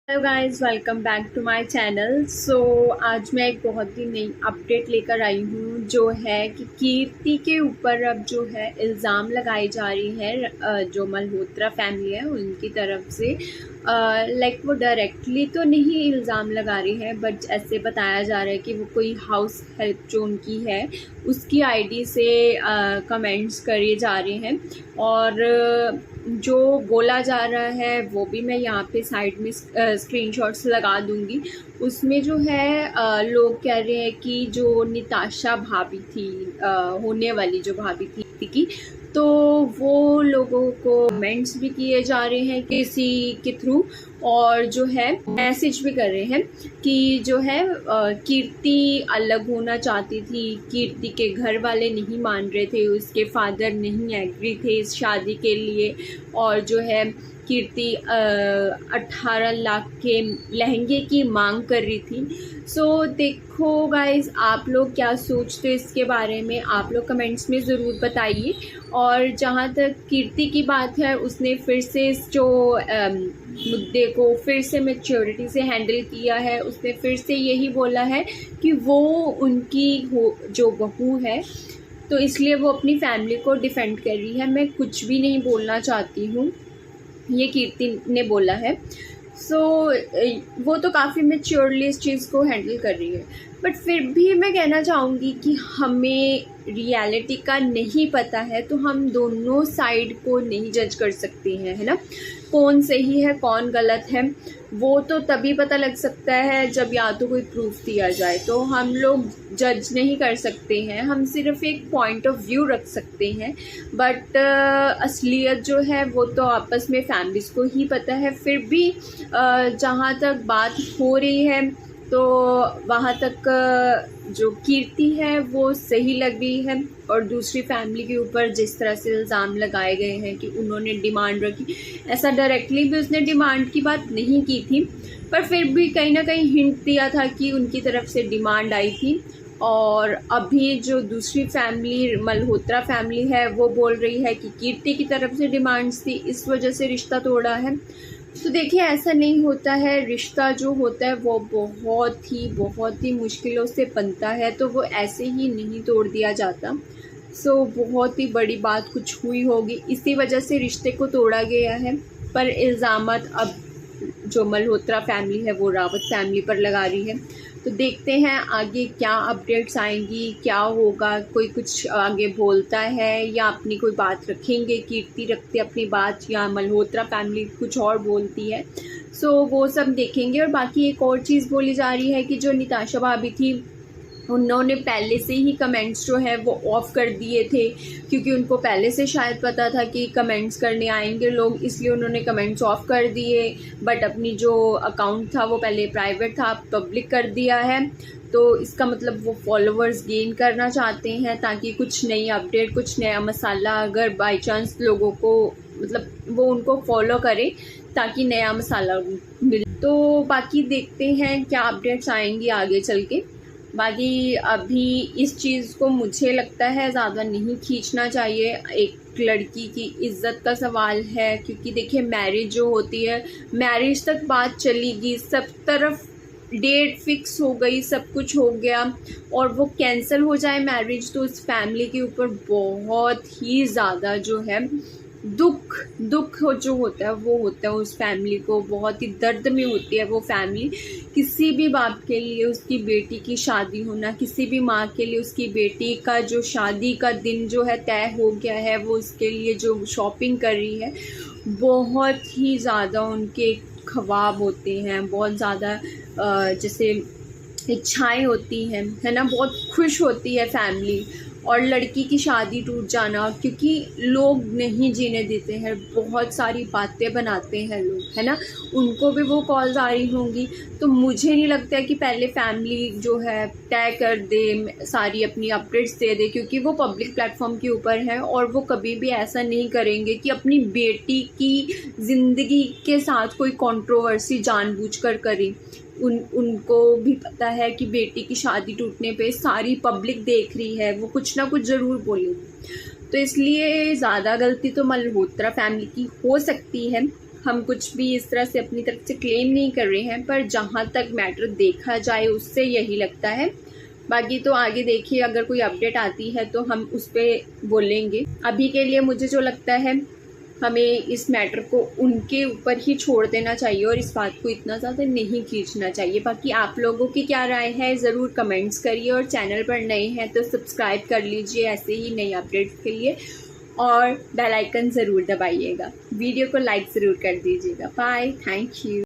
Hello guys, welcome back to my channel. आज मैं एक बहुत ही नई अपडेट लेकर आई हूँ जो है कि कीर्ति के ऊपर अब जो है इल्ज़ाम लगाई जा रही है, जो मल्होत्रा फैमिली है उनकी तरफ से। लाइक वो डायरेक्टली तो नहीं इल्ज़ाम लगा रही है, बट ऐसे बताया जा रहा है कि वो कोई हाउस हेल्प जो उनकी है उसकी आईडी से कमेंट्स करे जा रहे हैं। और जो बोला जा रहा है वो भी मैं यहाँ पे साइड में स्क्रीनशॉट्स लगा दूँगी। उसमें जो है लोग कह रहे हैं कि जो निताशा भाभी थी, होने वाली जो भाभी थी की, तो वो लोगों को कमेंट्स भी किए जा रहे हैं किसी के थ्रू, और जो है मैसेज भी कर रहे हैं कि जो है कीर्ति अलग होना चाहती थी। कीर्ति के घर वाले नहीं मान रहे थे, उसके फादर नहीं एग्री थे इस शादी के लिए। और जो है कीर्ति 18 लाख के लहंगे की मांग कर रही थी। देखो गाइस, आप लोग क्या सोचते हो इसके बारे में, आप लोग कमेंट्स में ज़रूर बताइए। और जहाँ तक कीर्ति की बात है, उसने फिर से इस जो मुद्दे को फिर से मैच्योरिटी से हैंडल किया है। उसने फिर से यही बोला है कि वो उनकी जो बहू है, तो इसलिए वो अपनी फैमिली को डिफेंड कर रही है। मैं कुछ भी नहीं बोलना चाहती हूँ, ये कीर्ति ने बोला है। वो तो काफ़ी मैच्योरली इस चीज़ को हैंडल कर रही है, बट फिर भी मैं कहना चाहूँगी कि हमें रियलिटी का नहीं पता है, तो हम दोनों साइड को नहीं जज कर सकते हैं, है ना। कौन सही है कौन गलत है वो तो तभी पता लग सकता है जब या तो कोई प्रूफ दिया जाए। तो हम लोग जज नहीं कर सकते हैं, हम सिर्फ एक पॉइंट ऑफ व्यू रख सकते हैं। बट असलियत जो है वो तो आपस में फैमिलीज़ को ही पता है। फिर भी जहाँ तक बात हो रही है, तो वहाँ तक जो कीर्ति है वो सही लग रही है। और दूसरी फैमिली के ऊपर जिस तरह से इल्ज़ाम लगाए गए हैं कि उन्होंने डिमांड रखी, ऐसा डायरेक्टली भी उसने डिमांड की बात नहीं की थी, पर फिर भी कहीं ना कहीं हिंट दिया था कि उनकी तरफ से डिमांड आई थी। और अभी जो दूसरी फैमिली मल्होत्रा फैमिली है वो बोल रही है कि कीर्ति की तरफ से डिमांड्स थी, इस वजह से रिश्ता तोड़ा है। तो देखिए, ऐसा नहीं होता है। रिश्ता जो होता है वो बहुत ही मुश्किलों से बनता है, तो वो ऐसे ही नहीं तोड़ दिया जाता। बहुत ही बड़ी बात कुछ हुई होगी, इसी वजह से रिश्ते को तोड़ा गया है। पर इल्ज़ामात अब जो मल्होत्रा फैमिली है वो रावत फैमिली पर लगा रही है। तो देखते हैं आगे क्या अपडेट्स आएंगी, क्या होगा, कोई कुछ आगे बोलता है या अपनी कोई बात रखेंगे, कीर्ति रखते अपनी बात, या मल्होत्रा फैमिली कुछ और बोलती है। वो सब देखेंगे। और बाकी एक और चीज़ बोली जा रही है कि जो निताशा भाभी थी, उन्होंने पहले से ही कमेंट्स जो है वो ऑफ़ कर दिए थे, क्योंकि उनको पहले से शायद पता था कि कमेंट्स करने आएंगे लोग, इसलिए उन्होंने कमेंट्स ऑफ़ कर दिए। बट अपनी जो अकाउंट था वो पहले प्राइवेट था, पब्लिक कर दिया है। तो इसका मतलब वो फॉलोअर्स गेन करना चाहते हैं, ताकि कुछ नई अपडेट, कुछ नया मसाला अगर बाई चांस लोगों को, मतलब वो उनको फॉलो करे, ताकि नया मसाला मिले। तो बाकी देखते हैं क्या अपडेट्स आएंगी आगे चल के। बाकी अभी इस चीज़ को मुझे लगता है ज़्यादा नहीं खींचना चाहिए। एक लड़की की इज्जत का सवाल है, क्योंकि देखिए मैरिज जो होती है, मैरिज तक बात चलेगी, सब तरफ डेट फिक्स हो गई, सब कुछ हो गया, और वो कैंसिल हो जाए मैरिज, तो उस फैमिली के ऊपर बहुत ही ज़्यादा जो है दुख जो होता है वो होता है उस फैमिली को, बहुत ही दर्द में होती है वो फैमिली। किसी भी बाप के लिए उसकी बेटी की शादी होना, किसी भी माँ के लिए उसकी बेटी का जो शादी का दिन जो है तय हो गया है, वो उसके लिए जो शॉपिंग कर रही है, बहुत ही ज़्यादा उनके ख्वाब होते हैं, बहुत ज़्यादा जैसे इच्छाएं होती हैं, है ना। बहुत खुश होती है फैमिली। और लड़की की शादी टूट जाना, क्योंकि लोग नहीं जीने देते हैं, बहुत सारी बातें बनाते हैं लोग, है ना, उनको भी वो कॉल्स आ रही होंगी। तो मुझे नहीं लगता है कि पहले फैमिली जो है तय कर दे, सारी अपनी अपडेट्स दे दे, क्योंकि वो पब्लिक प्लेटफॉर्म के ऊपर है, और वो कभी भी ऐसा नहीं करेंगे कि अपनी बेटी की ज़िंदगी के साथ कोई कंट्रोवर्सी जानबूझकर करें। उनको भी पता है कि बेटी की शादी टूटने पे सारी पब्लिक देख रही है, वो कुछ ना कुछ ज़रूर बोलेगी। तो इसलिए ज़्यादा गलती तो मल्होत्रा फैमिली की हो सकती है। हम कुछ भी इस तरह से अपनी तरफ से क्लेम नहीं कर रहे हैं, पर जहाँ तक मैटर देखा जाए उससे यही लगता है। बाकी तो आगे देखिए, अगर कोई अपडेट आती है तो हम उस पर बोलेंगे। अभी के लिए मुझे जो लगता है, हमें इस मैटर को उनके ऊपर ही छोड़ देना चाहिए और इस बात को इतना ज़्यादा नहीं खींचना चाहिए। बाकी आप लोगों की क्या राय है ज़रूर कमेंट्स करिए, और चैनल पर नए हैं तो सब्सक्राइब कर लीजिए ऐसे ही नई अपडेट्स के लिए, और बेल आइकन ज़रूर दबाइएगा। वीडियो को लाइक ज़रूर कर दीजिएगा। Bye, thank you.